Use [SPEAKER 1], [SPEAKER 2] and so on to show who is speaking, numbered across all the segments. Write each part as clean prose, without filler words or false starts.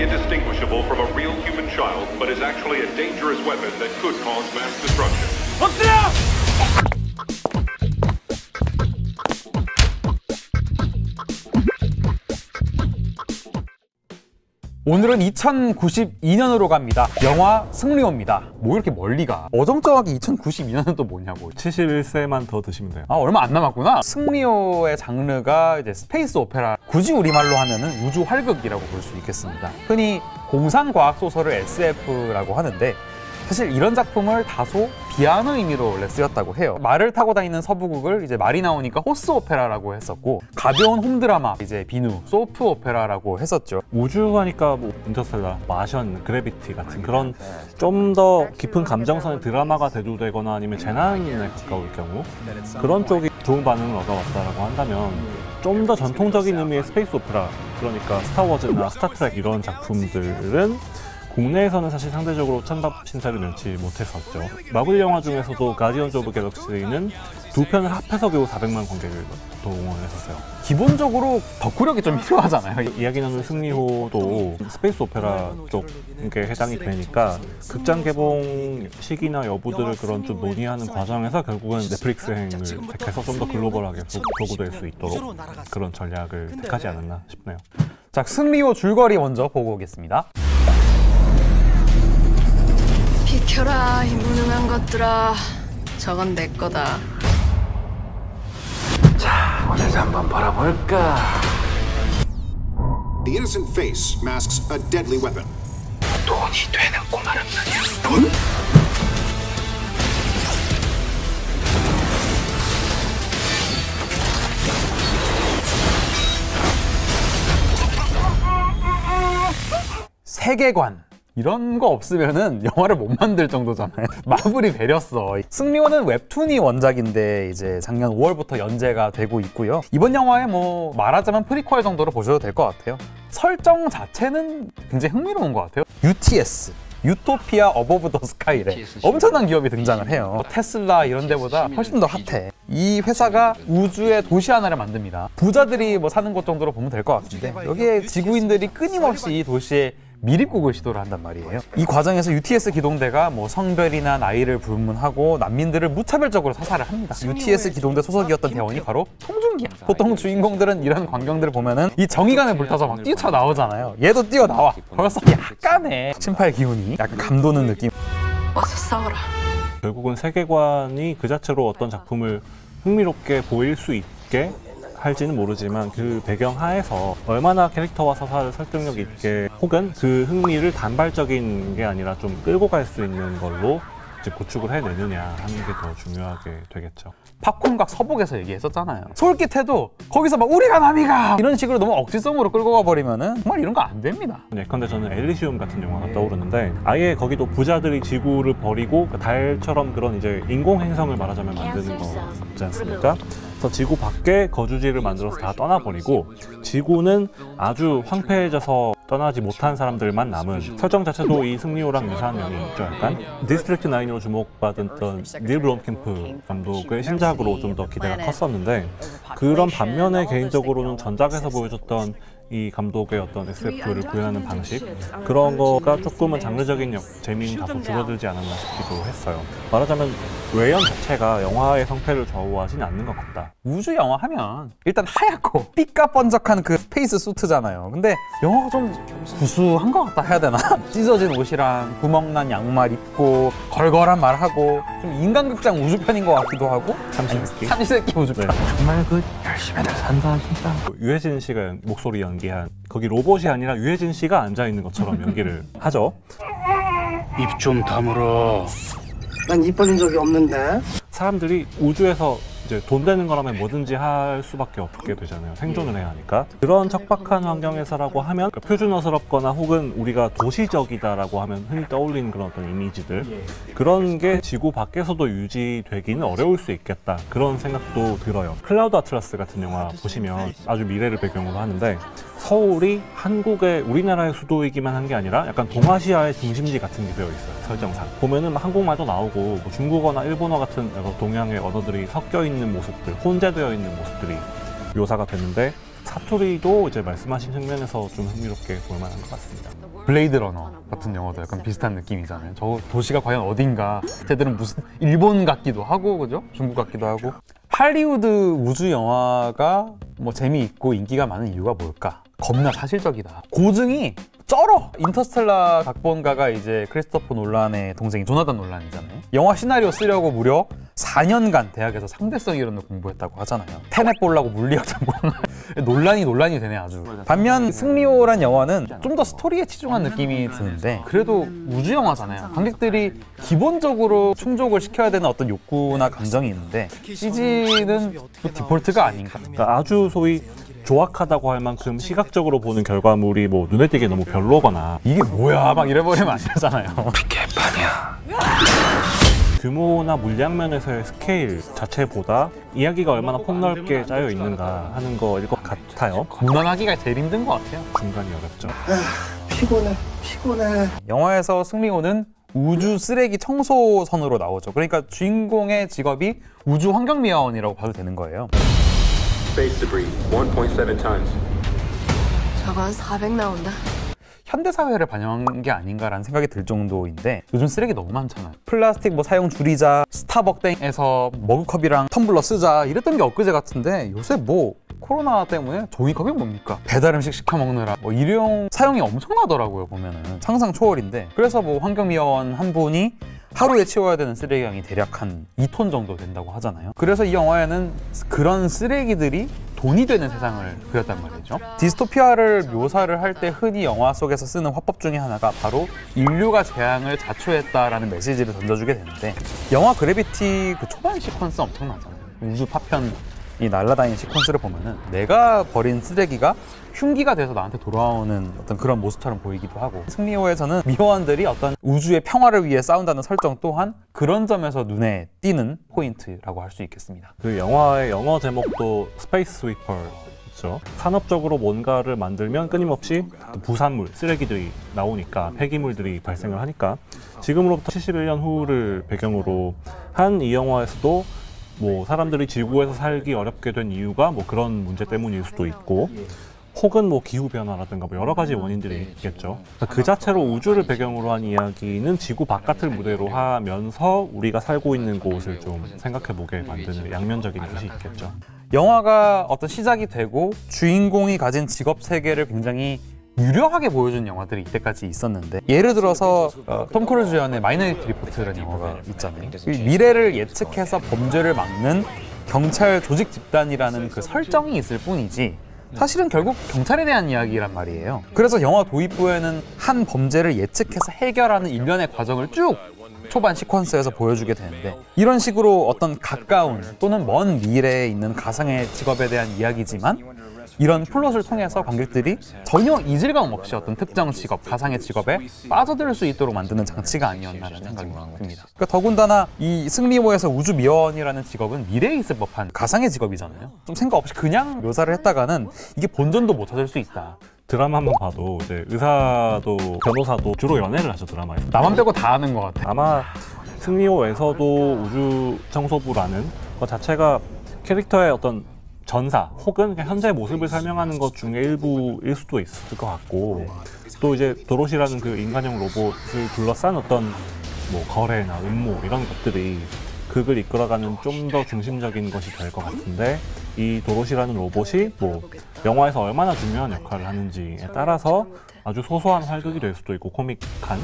[SPEAKER 1] indistinguishable from a real human child, but is actually a dangerous weapon that could cause mass destruction. 엎드려!
[SPEAKER 2] 오늘은 2092년으로 갑니다. 영화 승리호입니다. 뭐 이렇게 멀리 가? 어정쩡하게 2092년은 또 뭐냐고.
[SPEAKER 3] 71세만 더 드시면 돼요.
[SPEAKER 2] 아, 얼마 안 남았구나. 승리호의 장르가 이제 스페이스 오페라. 굳이 우리말로 하면은 우주 활극이라고 볼 수 있겠습니다. 흔히 공상과학 소설을 SF라고 하는데 사실 이런 작품을 다소 비하하는 의미로 원래 쓰였다고 해요. 말을 타고 다니는 서부극을 이제 말이 나오니까 호스 오페라라고 했었고, 가벼운 홈드라마, 이제 비누, 소프 오페라라고 했었죠.
[SPEAKER 3] 우주 하니까 뭐 인터스텔라, 마션, 그래비티 같은 그런 좀 더 깊은 감정선의 드라마가 대두되거나 아니면 재난에 가까울 경우 그런 쪽이 좋은 반응을 얻어왔다라고 한다면, 좀 더 전통적인 의미의 스페이스 오페라, 그러니까 스타워즈나 스타트랙 이런 작품들은 국내에서는 사실 상대적으로 찬밥 신사를 면치 못했었죠. 마블 영화 중에서도 가디언즈 오브 갤럭시는 두 편을 합해서 겨우 400만 관객을 동원했었어요.
[SPEAKER 2] 기본적으로 덕후력이 좀 필요하잖아요.
[SPEAKER 3] 이야기 나누는 승리호도 스페이스 오페라 쪽에 해당이 되니까 극장 개봉 시기나 여부들을 그런 좀 논의하는 과정에서 결국은 넷플릭스행을 택해서 좀 더 글로벌하게 보고될 수 있도록 그런 전략을 택하지 않았나 싶네요.
[SPEAKER 2] 자, 승리호 줄거리 먼저 보고 오겠습니다.
[SPEAKER 4] 비켜라, 이 무능한 것들아. 저건 내 거다.
[SPEAKER 5] 자, 오늘도 한번 벌어볼까?
[SPEAKER 6] The innocent face masks a deadly weapon.
[SPEAKER 5] 돈이 되는 꼬마란 말이야. 돈?
[SPEAKER 2] 세계관 이런 거 없으면은 영화를 못 만들 정도잖아요. 마블이 배렸어. 승리호는 웹툰이 원작인데 이제 작년 5월부터 연재가 되고 있고요. 이번 영화에 뭐 말하자면 프리퀄 정도로 보셔도 될 것 같아요. 설정 자체는 굉장히 흥미로운 것 같아요. UTS, 유토피아 어버브 더 스카이래. 엄청난 기업이 등장을 해요. 테슬라 이런 데보다 훨씬 더 핫해. 이 회사가 우주의 도시 하나를 만듭니다. 부자들이 뭐 사는 곳 정도로 보면 될 것 같은데, 여기에 지구인들이 끊임없이 이 도시에 미립국을 시도를 한단 말이에요. 이 과정에서 UTS 기동대가 뭐 성별이나 나이를 불문하고 난민들을 무차별적으로 사살을 합니다. UTS 기동대 소속이었던 대원이 바로 송중기야. 보통 주인공들은 이런 광경들을 보면은 이 정의감에 불타서 막 뛰쳐나오잖아요. 얘도 뛰어나와. 벌써 약간의 친팔 기운이 약간 감도는 느낌.
[SPEAKER 4] 어서 싸워라.
[SPEAKER 3] 결국은 세계관이 그 자체로 어떤 작품을 흥미롭게 보일 수 있게 할지는 모르지만 그 배경 하에서 얼마나 캐릭터와 서사를 설득력 있게 혹은 그 흥미를 단발적인 게 아니라 좀 끌고 갈 수 있는 걸로 이제 구축을 해내느냐 하는 게 더 중요하게 되겠죠.
[SPEAKER 2] 팝콘각 서복에서 얘기했었잖아요. 솔깃해도 거기서 막 우리가 남이가 이런 식으로 너무 억지성으로 끌고 가버리면은 정말 이런 거 안 됩니다.
[SPEAKER 3] 예컨대 저는 엘리시움 같은 영화가 떠오르는데, 아예 거기도 부자들이 지구를 버리고 달처럼 그런 이제 인공행성을 말하자면 만드는 거지 않습니까? 그래서 지구 밖에 거주지를 만들어서 다 떠나버리고 지구는 아주 황폐해져서 떠나지 못한 사람들만 남은, 설정 자체도 이 승리호랑 유사한 면이 있죠. 약간 디스트릭트 9으로 주목받았던 닐 블롬캠프 감독의 신작으로 좀 더 기대가 컸었는데, 그런 반면에 개인적으로는 전작에서 보여줬던 이 감독의 어떤 SF를 구현하는 방식, 그런 거가 조금은 장르적인 재미는 다소 줄어들지 않았나 싶기도 했어요. 말하자면 외연 자체가 영화의 성패를 좌우하진 않는 것 같다.
[SPEAKER 2] 우주 영화 하면 일단 하얗고 삐까번쩍한 그 스페이스 수트잖아요. 근데 영화가 좀 구수한 것 같다 해야 되나? 찢어진 옷이랑 구멍난 양말 입고 걸걸한 말하고 좀 인간극장 우주편인 것 같기도 하고. 삼시세끼 우주편.
[SPEAKER 3] 네.
[SPEAKER 5] 정말 그 열심히들 산다 진짜.
[SPEAKER 3] 유해진 씨가 목소리 연기한, 거기 로봇이 아니라 유해진 씨가 앉아있는 것처럼 연기를 하죠.
[SPEAKER 5] 입 좀 다물어. 난 입 벌린 적이 없는데.
[SPEAKER 3] 사람들이 우주에서 이제 돈 되는 거라면 뭐든지 할 수밖에 없게 되잖아요. 생존을 해야 하니까. 그런 척박한 환경에서라고 하면 표준어스럽거나 혹은 우리가 도시적이다라고 하면 흔히 떠올리는 그런 어떤 이미지들, 그런 게 지구 밖에서도 유지되기는 어려울 수 있겠다, 그런 생각도 들어요. 클라우드 아틀라스 같은 영화 보시면 아주 미래를 배경으로 하는데, 서울이 한국의, 우리나라의 수도이기만 한 게 아니라 약간 동아시아의 중심지 같은 게 되어 있어요. 설정상 보면은 한국말도 나오고 뭐 중국어나 일본어 같은 동양의 언어들이 섞여 있는 모습들, 혼재되어 있는 모습들이 묘사가 됐는데, 사투리도 이제 말씀하신 측면에서 좀 흥미롭게 볼 만한 것 같습니다.
[SPEAKER 2] 블레이드 러너 같은 영화도 약간 비슷한 느낌이잖아요. 저 도시가 과연 어딘가, 쟤들은 무슨 일본 같기도 하고, 그죠? 중국 같기도 하고. 할리우드 우주 영화가 뭐 재미있고 인기가 많은 이유가 뭘까? 겁나 사실적이다. 고증이 쩔어! 인터스텔라 각본가가 이제 크리스토퍼 논란의 동생인 조나단 논란이잖아요. 영화 시나리오 쓰려고 무려 4년간 대학에서 상대성 이론을 공부했다고 하잖아요. 테넷 보려고 물리학 전공. 논란이 되네 아주. 반면 승리호란 영화는 좀 더 스토리에 치중한 느낌이 드는데 그래도 우주 영화잖아요. 관객들이 기본적으로 충족을 시켜야 되는 어떤 욕구나 감정이 있는데 CG는 디폴트가 아닌가.
[SPEAKER 3] 그러니까 아주 소위 조악하다고 할 만큼 시각적으로 보는 결과물이 뭐 눈에 띄게 너무 별로거나
[SPEAKER 2] 이게 뭐야 막 이래버리면 안 되잖아요.
[SPEAKER 3] 규모나 물량 면에서의 스케일 자체보다 이야기가 얼마나 폭넓게 짜여 있는가 하는 거일 것 같아요.
[SPEAKER 2] 무난하기가 제일 힘든 것 같아요.
[SPEAKER 3] 중간이 어렵죠.
[SPEAKER 5] 피곤해.
[SPEAKER 2] 영화에서 승리호는 우주 쓰레기 청소선으로 나오죠. 그러니까 주인공의 직업이 우주 환경미화원이라고 봐도 되는 거예요.
[SPEAKER 1] Space debris, 1.7 tons.
[SPEAKER 4] 저건 400 나온다.
[SPEAKER 2] 현대사회를 반영한 게 아닌가라는 생각이 들 정도인데 요즘 쓰레기 너무 많잖아요. 플라스틱 뭐 사용 줄이자, 스타벅땡에서 머그컵이랑 텀블러 쓰자 이랬던 게 엊그제 같은데 요새 뭐 코로나 때문에 종이컵이 뭡니까? 배달 음식 시켜 먹느라 뭐 일회용 사용이 엄청나더라고요. 보면은 상상 초월인데 그래서 뭐 환경미화원 한 분이 하루에 치워야 되는 쓰레기량이 대략 한 2톤 정도 된다고 하잖아요. 그래서 이 영화에는 그런 쓰레기들이 돈이 되는 세상을 그렸단 말이죠. 디스토피아를 묘사를 할 때 흔히 영화 속에서 쓰는 화법 중에 하나가 바로 인류가 재앙을 자초했다라는 메시지를 던져주게 되는데 영화 그래비티 그 초반 시퀀스 엄청나잖아요. 우주 파편이 날아다니는 시퀀스를 보면은 내가 버린 쓰레기가 흉기가 돼서 나한테 돌아오는 어떤 그런 모습처럼 보이기도 하고 승리호에서는 미호원들이 어떤 우주의 평화를 위해 싸운다는 설정 또한 그런 점에서 눈에 띄는 포인트라고 할 수 있겠습니다.
[SPEAKER 3] 그 영화의 영어 제목도 스페이스 스위퍼죠. 산업적으로 뭔가를 만들면 끊임없이 부산물, 쓰레기들이 나오니까 폐기물들이 발생을 하니까 지금으로부터 71년 후를 배경으로 한 이 영화에서도 뭐 사람들이 지구에서 살기 어렵게 된 이유가 뭐 그런 문제 때문일 수도 있고 혹은 뭐 기후변화라든가 뭐 여러 가지 원인들이 있겠죠. 그 자체로 우주를 배경으로 한 이야기는 지구 바깥을 무대로 하면서 우리가 살고 있는 곳을 좀 생각해보게 만드는 양면적인 뜻이 있겠죠.
[SPEAKER 2] 영화가 어떤 시작이 되고 주인공이 가진 직업 세계를 굉장히 유려하게 보여준 영화들이 이때까지 있었는데 예를 들어서 톰 크루즈 연의 마이너리티 리포트라는 영화가 있잖아요. 미래를 예측해서 범죄를 막는 경찰 조직 집단이라는 그 설정이 있을 뿐이지 사실은 결국 경찰에 대한 이야기란 말이에요. 그래서 영화 도입부에는 한 범죄를 예측해서 해결하는 일련의 과정을 쭉 초반 시퀀스에서 보여주게 되는데 이런 식으로 어떤 가까운 또는 먼 미래에 있는 가상의 직업에 대한 이야기지만 이런 플롯을 통해서 관객들이 전혀 이질감 없이 어떤 특정 직업, 가상의 직업에 빠져들 수 있도록 만드는 장치가 아니었나라는 생각이 듭니다. 그러니까 더군다나 이 승리호에서 우주미화원이라는 직업은 미래에 있을 법한 가상의 직업이잖아요. 좀 생각 없이 그냥 묘사를 했다가는 이게 본전도 못 찾을 수 있다.
[SPEAKER 3] 드라마 한번 봐도 이제 의사도 변호사도 주로 연애를 하죠. 드라마에서
[SPEAKER 2] 나만 빼고 다 하는 것 같아.
[SPEAKER 3] 아마 승리호에서도 우주 청소부라는 것 자체가 캐릭터의 어떤 전사 혹은 현재 모습을 설명하는 것 중에 일부일 수도 있을 것 같고 또 이제 도로시라는 그 인간형 로봇을 둘러싼 어떤 뭐 거래나 음모 이런 것들이 극을 이끌어가는 좀 더 중심적인 것이 될 것 같은데 이 도로시라는 로봇이 뭐 영화에서 얼마나 중요한 역할을 하는지에 따라서 아주 소소한 활극이 될 수도 있고 코믹한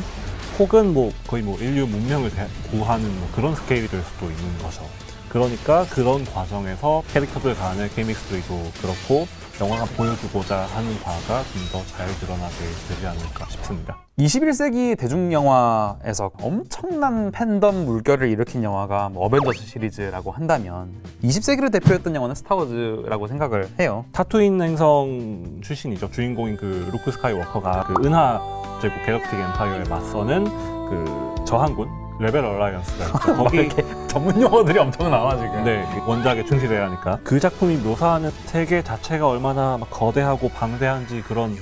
[SPEAKER 3] 혹은 뭐 거의 뭐 인류 문명을 구하는 뭐 그런 스케일이 될 수도 있는 거죠. 그러니까 그런 과정에서 캐릭터들 간의 케미스트리도 그렇고 영화가 보여주고자 하는 바가 좀 더 잘 드러나게 되지 않을까 싶습니다.
[SPEAKER 2] 21세기 대중영화에서 엄청난 팬덤 물결을 일으킨 영화가 뭐 어벤져스 시리즈라고 한다면 20세기를 대표했던 영화는 스타워즈라고 생각을 해요.
[SPEAKER 3] 타투인 행성 출신이죠. 주인공인 그 루크 스카이워커가 그 은하 제국 갤럭틱 엠파이어에 맞서는 그 저항군 레벨 얼라이언스가 있죠. 거기
[SPEAKER 2] 전문 용어들이 엄청 나와 지금.
[SPEAKER 3] 네, 원작에 충실해야 하니까 그 작품이 묘사하는 세계 자체가 얼마나 막 거대하고 방대한지 그런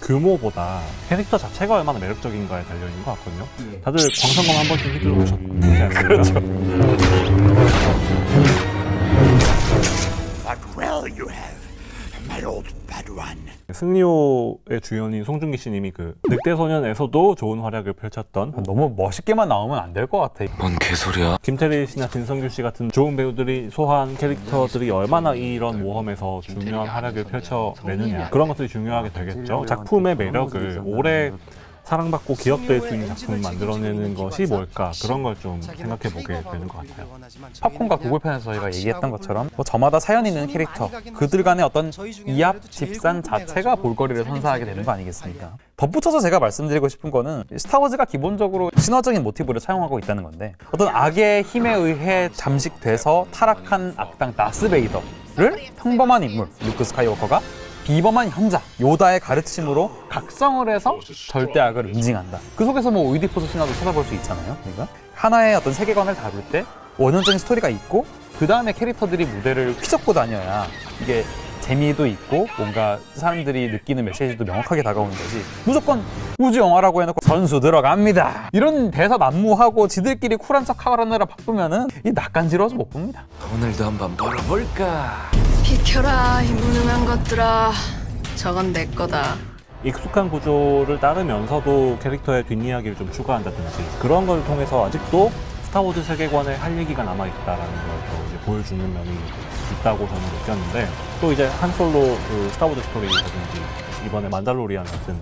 [SPEAKER 3] 규모보다 캐릭터 자체가 얼마나 매력적인가에 달려있는 것 같거든요. 다들 광선검 한 번쯤 휘둘러보셨지 않습니까?
[SPEAKER 2] 그렇죠.
[SPEAKER 7] But well you have, my old
[SPEAKER 3] 승리호의 주연인 송중기 씨님이 그 늑대소년에서도 좋은 활약을 펼쳤던
[SPEAKER 2] 너무 멋있게만 나오면 안 될 것 같아.
[SPEAKER 5] 뭔 개소리야.
[SPEAKER 3] 김태리 씨나 진성규 씨 같은 좋은 배우들이 소화한 캐릭터들이 얼마나 이런 모험에서 중요한 활약을 펼쳐내느냐, 그런 것들이 중요하게 되겠죠. 작품의 매력을 오래 사랑받고 기억될 수 있는 작품을 만들어내는 것이 뭘까, 그런 걸 좀 생각해 보게 되는 것 같아요.
[SPEAKER 2] 팝콘과 구글편에서 저희가 얘기했던 것처럼 뭐 저마다 사연 있는 캐릭터, 그들 간의 어떤 이합, 집산 자체가 볼거리를 선사하게 되는 거 아니겠습니까? 덧붙여서 제가 말씀드리고 싶은 거는 스타워즈가 기본적으로 신화적인 모티브를 차용하고 있다는 건데, 어떤 악의 힘에 의해 잠식돼서 타락한 악당 다스베이더를 평범한 인물 루크 스카이워커가 비범한 형자 요다의 가르침으로 각성을 해서 절대악을 응징한다. 그 속에서 뭐 오이디푸스 신화도 찾아볼 수 있잖아요. 그러니까 하나의 어떤 세계관을 다룰 때 원형적인 스토리가 있고 그 다음에 캐릭터들이 무대를 휘젓고 다녀야 이게 재미도 있고 뭔가 사람들이 느끼는 메시지도 명확하게 다가오는 거지. 무조건 우주 영화라고 해놓고 선수 들어갑니다 이런 대사 난무하고 지들끼리 쿨한 척 하느라 바쁘면은 이 낯간지러워서 못 봅니다.
[SPEAKER 5] 오늘도 한번 벌어볼까.
[SPEAKER 4] 비켜라 이 무능한 것들아. 저건 내 거다.
[SPEAKER 3] 익숙한 구조를 따르면서도 캐릭터의 뒷이야기를 좀 추가한다든지 그런 걸 통해서 아직도 스타워즈 세계관에 할 얘기가 남아있다라는 걸 또 이제 보여주는 면이 있다고 저는 느꼈는데, 또 이제 한솔로 그 스타워즈 스토리라든지 이번에 만달로리안 같은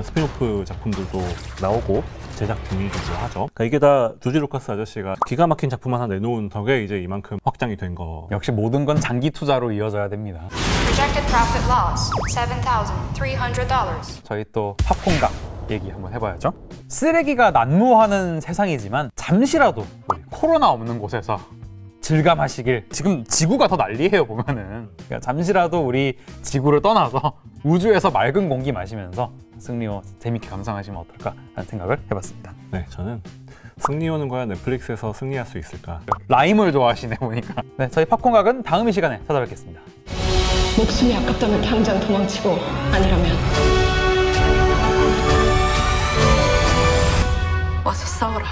[SPEAKER 3] 스피노프 작품들도 나오고 제작 중이기도 하죠. 그러니까 이게 다 조지 루카스 아저씨가 기가 막힌 작품 하나 내놓은 덕에 이제 이만큼 확장이 된 거.
[SPEAKER 2] 역시 모든 건 장기 투자로 이어져야 됩니다.
[SPEAKER 7] Projected profit loss $7,300.
[SPEAKER 2] 저희 또 팝콘각 얘기 한번 해봐야죠. 쓰레기가 난무하는 세상이지만 잠시라도 우리 코로나 없는 곳에서 즐감하시길. 지금 지구가 더 난리예요 보면은. 그러니까 잠시라도 우리 지구를 떠나서 우주에서 맑은 공기 마시면서 승리호 재밌게 감상하시면 어떨까 하는 생각을 해봤습니다.
[SPEAKER 3] 네, 저는 승리호는 과연 넷플릭스에서 승리할 수 있을까?
[SPEAKER 2] 라임을 좋아하시네 보니까. 네, 저희 팝콘각은 다음 이 시간에 찾아뵙겠습니다.
[SPEAKER 8] 목숨이 아깝다면 당장 도망치고, 아니라면
[SPEAKER 4] 와서 싸워라.